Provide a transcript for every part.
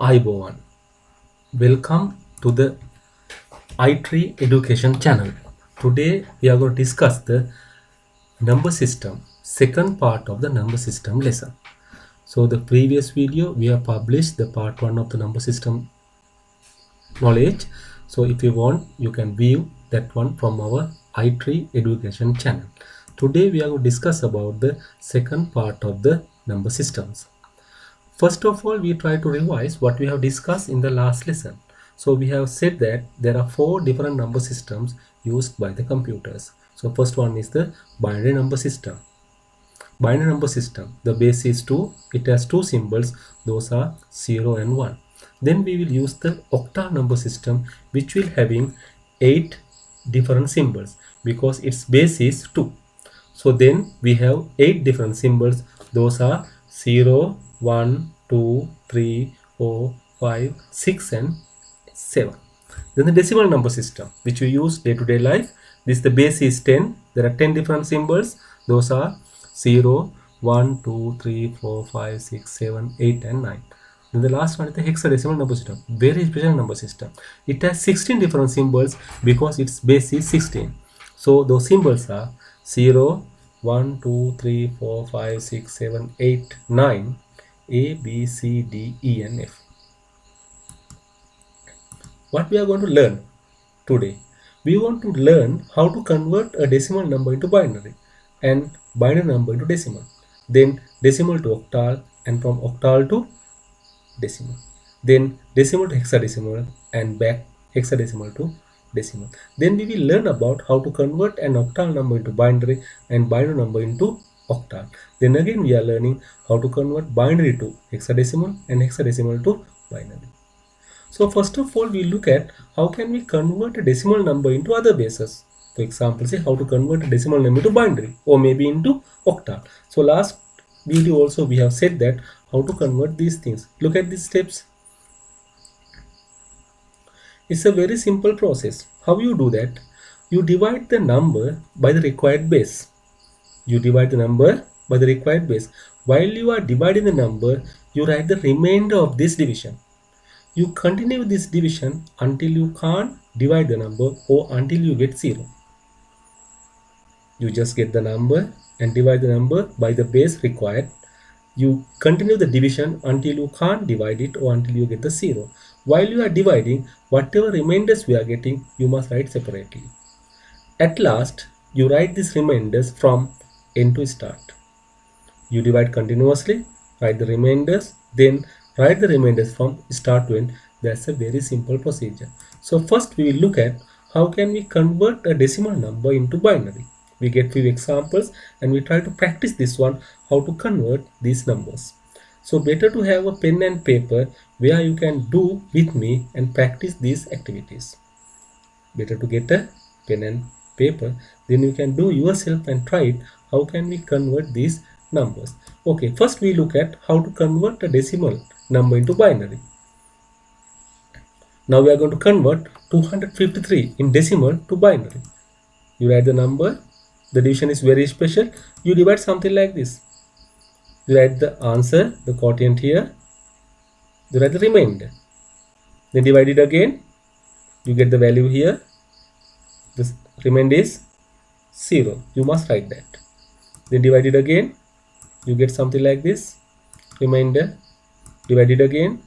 Ibovan. Welcome to the iTree Education channel. Today we are going to discuss the number system, second part of the number system lesson. So the previous video we have published the part 1 of the number system knowledge. So if you want, you can view that one from our iTree Education channel. Today we are going to discuss about the second part of the number systems. First of all, we try to revise what we have discussed in the last lesson. So we have said that there are 4 different number systems used by the computers. So first one is the binary number system. Binary number system, the base is 2, it has 2 symbols, those are 0 and 1. Then we will use the octal number system, which will having 8 different symbols because its base is 2. So then we have 8 different symbols, those are 0, 1, 2, 3, 4, 5, 6 and 7. Then the decimal number system, which we use day to day life, the base is 10. There are 10 different symbols, those are 0, 1, 2, 3, 4, 5, 6, 7, 8 and 9. Then the last one is the hexadecimal number system, very special number system. It has 16 different symbols because its base is 16. So those symbols are 0, 1, 2, 3, 4, 5, 6, 7, 8, 9, A, B, C, D, E and F. What we are going to learn today? We want to learn how to convert a decimal number into binary and binary number into decimal. Then decimal to octal and from octal to decimal. Then decimal to hexadecimal and back hexadecimal to decimal. Then we will learn about how to convert an octal number into binary and binary number into octal. Then again we are learning how to convert binary to hexadecimal and hexadecimal to binary. So first of all, we look at how can we convert a decimal number into other bases. For example, say how to convert a decimal number to binary or maybe into octal. So last video also we have said that how to convert these things. Look at these steps. It's a very simple process. How you do that? You divide the number by the required base. You divide the number by the required base. While you are dividing the number, you write the remainder of this division. You continue this division until you can't divide the number or until you get 0. You just get the number and divide the number by the base required. You continue the division until you can't divide it or until you get the 0. While you are dividing, whatever remainders we are getting, you must write separately. At last, you write these remainders from end to start. You divide continuously, write the remainders, then write the remainders from start to end. That's a very simple procedure. So first we will look at how can we convert a decimal number into binary. We get few examples and we try to practice this one, how to convert these numbers. So better to have a pen and paper where you can do with me and practice these activities. Better to get a pen and paper, then you can do yourself and try it. How can we convert these numbers? Okay, first we look at how to convert a decimal number into binary. Now we are going to convert 253 in decimal to binary. You write the number, the division is very special. You divide something like this. You write the answer, the quotient here. You write the remainder. Then divide it again. You get the value here. This remainder is 0. You must write that. Then divide it again. You get something like this. Remainder. Divide it again.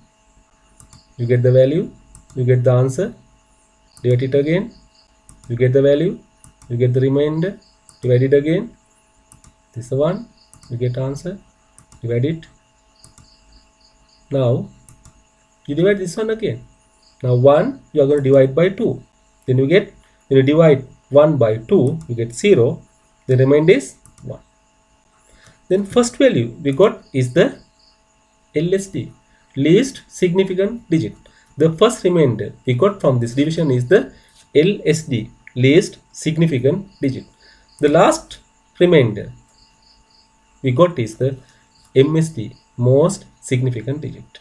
You get the value. You get the answer. Divide it again. You get the value. You get the remainder. Divide it again. This is the one. You get answer. Divide it. Now you divide this one again. Now 1 you are going to divide by 2. Then you get, when you divide 1 by 2, you get 0. The remainder is 1. Then first value we got is the LSD, least significant digit. The first remainder we got from this division is the LSD, least significant digit. The last remainder we got is the MSD, most significant digit.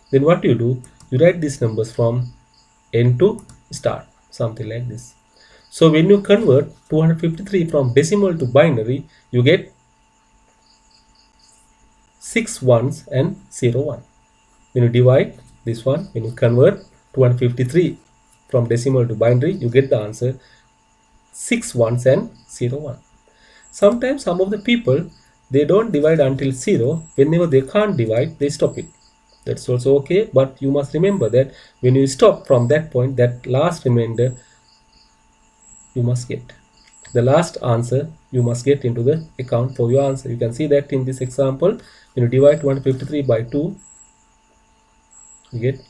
Then what you do, you write these numbers from end to start, something like this. So when you convert 253 from decimal to binary, you get 6 ones and 0 1. When you divide, this one. When you convert 253 from decimal to binary, you get the answer 6 ones and 0 1. Sometimes some of the people, they don't divide until 0. Whenever they can't divide, they stop it. That's also okay, but you must remember that when you stop from that point, that last remainder you must get. The last answer you must get into the account for your answer. You can see that in this example, when you divide 153 by 2, you get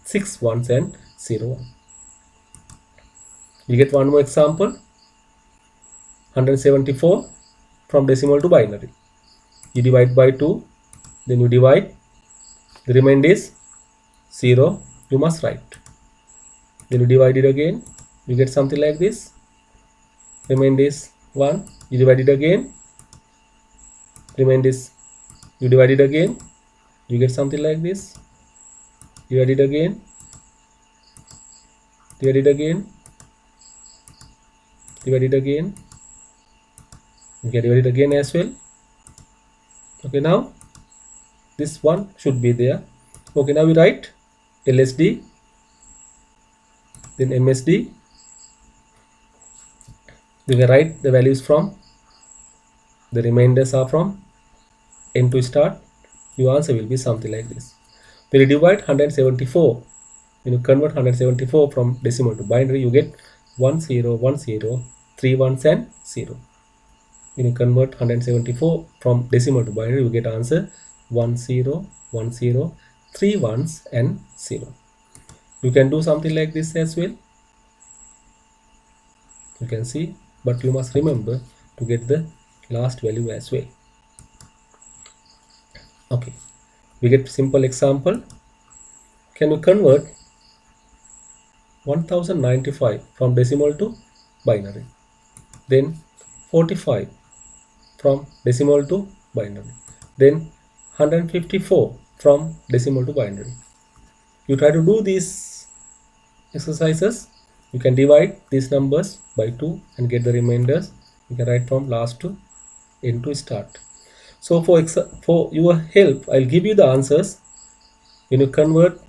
6 ones and 0 1. You get one more example, 174 from decimal to binary. You divide by 2, then you divide, the remainder is 0, you must write. Then you divide it again, you get something like this. Remainder is 1, you divide it again, remainder is, you divide it again, you get something like this. Divide it again, divide it again, divide it again, you can divide it again as well. Okay, now this one should be there. Okay, now we write LSD, then MSD. You can write the values from, the remainders are from end to start. Your answer will be something like this. When you divide 174, when you convert 174 from decimal to binary, you get 1 0 1 0, 3 ones and 0. When you convert 174 from decimal to binary, you get answer 1 0 1 0, 3 ones and 0. You can do something like this as well. You can see, but you must remember to get the last value as well. Okay, we get simple example. Can you convert 1095 from decimal to binary? Then 45 from decimal to binary. Then 154 from decimal to binary. You try to do these exercises. You can divide these numbers by 2 and get the remainders. You can write from last to end to start. So for your help, I'll give you the answers. When you convert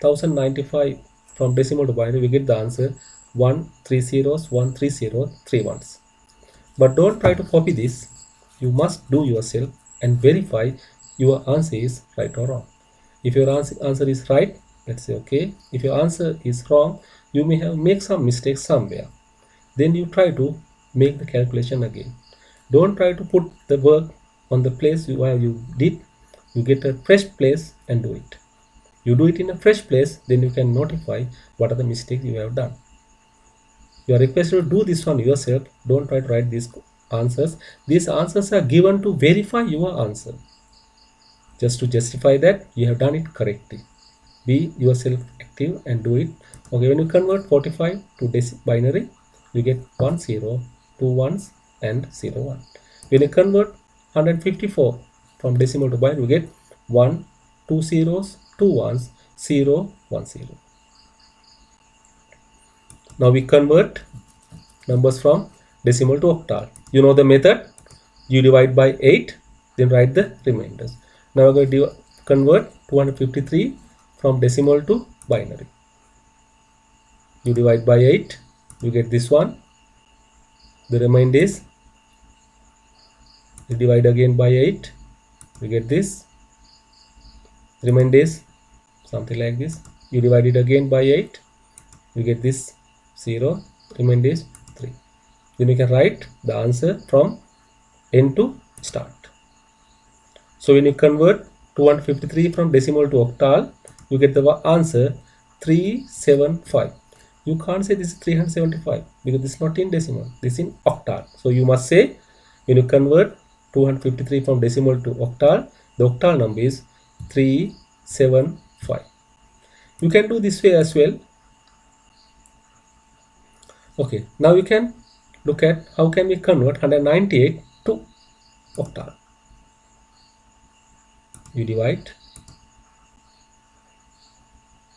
1095 from decimal to binary, we get the answer 1 3 zeros, 1 3 0, 3 ones. But don't try to copy this. You must do yourself and verify your answer is right or wrong. If your answer is right, let's say okay. If your answer is wrong, you may have made some mistakes somewhere. Then you try to make the calculation again. Don't try to put the work on the place where you did. You get a fresh place and do it. You do it in a fresh place, then you can notify what are the mistakes you have done. You are requested to do this one yourself. Don't try to write these answers. These answers are given to verify your answer, just to justify that you have done it correctly. Be yourself active and do it. Okay, when you convert 45 to binary, you get 1 0, 2 ones and 0 1. When you convert 154 from decimal to binary, you get 1 2 zeros, 2 ones, 0 1 0. Now we convert numbers from decimal to octal. You know the method. You divide by 8, then write the remainders. Now we're going to convert 253 from decimal to binary. You divide by 8, you get this one. The remainder is, you divide again by 8, you get this. Remainder is something like this. You divide it again by 8, you get this 0. Remainder is 3. Then you can write the answer from end to start. So when you convert 253 from decimal to octal, you get the answer 375. You can't say this is 375 because this is not in decimal, this is in octal. So you must say, when you convert 253 from decimal to octal, the octal number is 375. You can do this way as well. Okay, now you can look at how can we convert 198 to octal. You divide,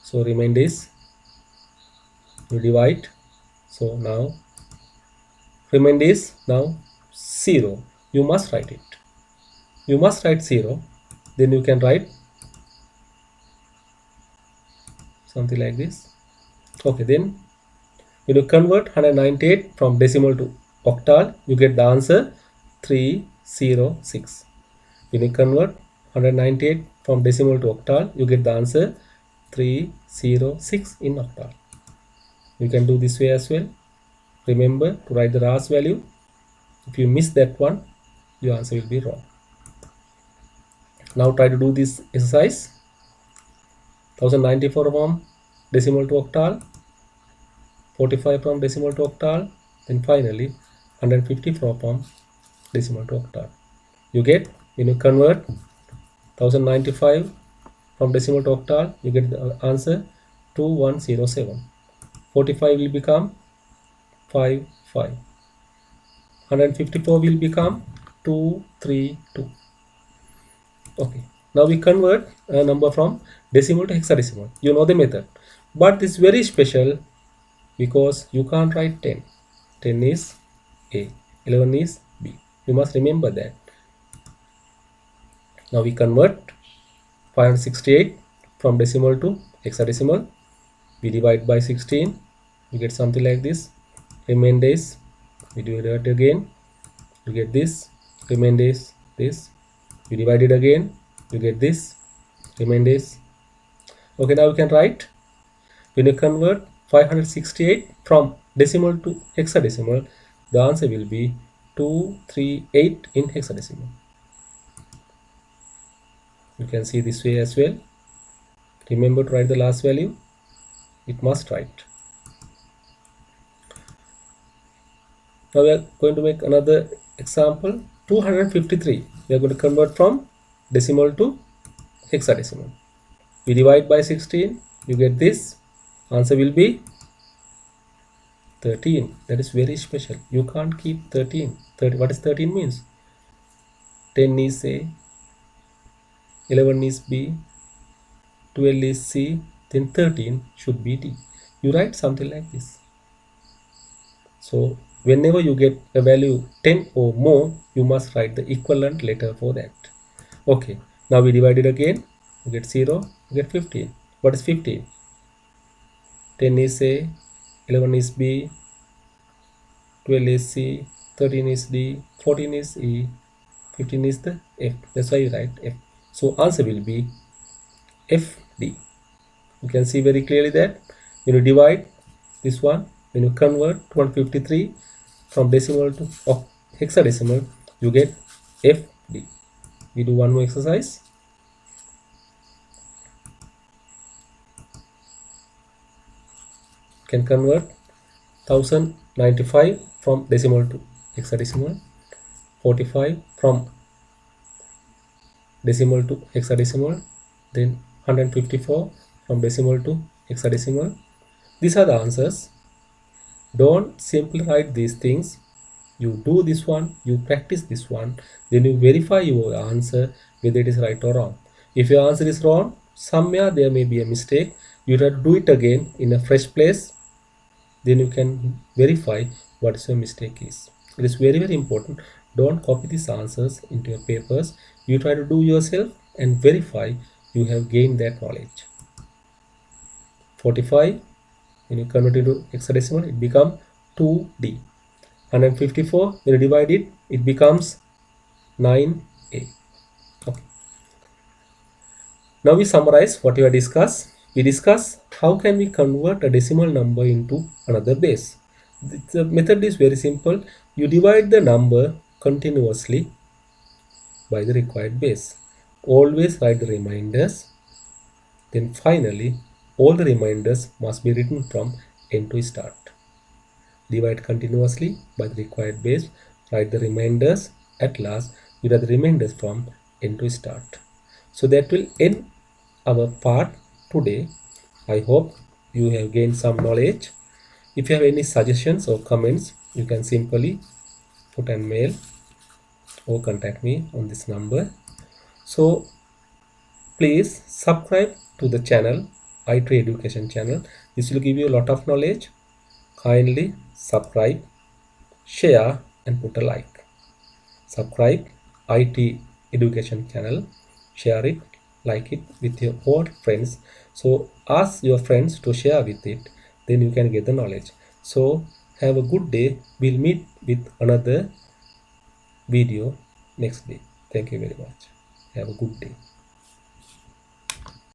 so remainder is, you divide, so now remainder is now 0. You must write it. You must write 0. Then you can write something like this. Okay, then when you convert 198 from decimal to octal, you get the answer 306. When you convert 198 from decimal to octal, you get the answer 306 in octal. You can do this way as well. Remember to write the RAS value. If you miss that one, your answer will be wrong. Now try to do this exercise. 1094 from decimal to octal, 45 from decimal to octal, then finally 154 from decimal to octal. You get, when you convert 1095 from decimal to octal, you get the answer 2107. 45 will become 55. 154 will become 232. Okay, now we convert a number from decimal to hexadecimal. You know the method, but this is very special because you can't write 10. 10 is A, 11 is B. You must remember that. Now we convert 568 from decimal to hexadecimal. We divide by 16. You get something like this. Remainder is, we divide it again. You get this. Remainder is this. We divide it again. You get this. Remainder is. Okay, now we can write. When you convert 568 from decimal to hexadecimal, the answer will be 238 in hexadecimal. You can see this way as well. Remember to write the last value. It must write. Now we are going to make another example. 253. We are going to convert from decimal to hexadecimal. We divide by 16. You get this. Answer will be 13. That is very special. You can't keep 13. 30. What is 13 means? 10 is A, 11 is B, 12 is C, then 13 should be D. You write something like this. So whenever you get a value 10 or more, you must write the equivalent letter for that. Okay, now we divide it again. You get 0, you get 15. What is 15? 10 is A, 11 is B, 12 is C, 13 is D, 14 is E, 15 is the F. That's why you write F. So answer will be FD. You can see very clearly that when you divide this one, when you convert 153 from decimal to hexadecimal, you get FD. We do one more exercise. You can convert 1095 from decimal to hexadecimal, 45 from decimal to hexadecimal, then 154 from decimal to hexadecimal. These are the answers. Don't simply write these things. You do this one, you practice this one, then you verify your answer whether it is right or wrong. If your answer is wrong, somewhere there may be a mistake. You have to do it again in a fresh place. Then you can verify what your mistake is. It is very, very important. Don't copy these answers into your papers. You try to do yourself and verify you have gained that knowledge. 45, when you convert it to hexadecimal, it becomes 2D. 154, when you divide it, it becomes 9A. Okay. Now we summarize what we have discussed. We discuss how can we convert a decimal number into another base. The method is very simple. You divide the number continuously by the required base. Always write the reminders. Then finally, all the reminders must be written from end to start. Divide continuously by the required base. Write the reminders. At last, you write the reminders from end to start. So that will end our part today. I hope you have gained some knowledge. If you have any suggestions or comments, you can simply put an mail or contact me on this number. So please subscribe to the channel, i3 Education channel. This will give you a lot of knowledge. Kindly subscribe, share and put a like. Subscribe IT Education channel, share it like it with your old friends. So ask your friends to share with it, then you can get the knowledge. So have a good day. We'll meet with another video next day. Thank you very much. Have a good day.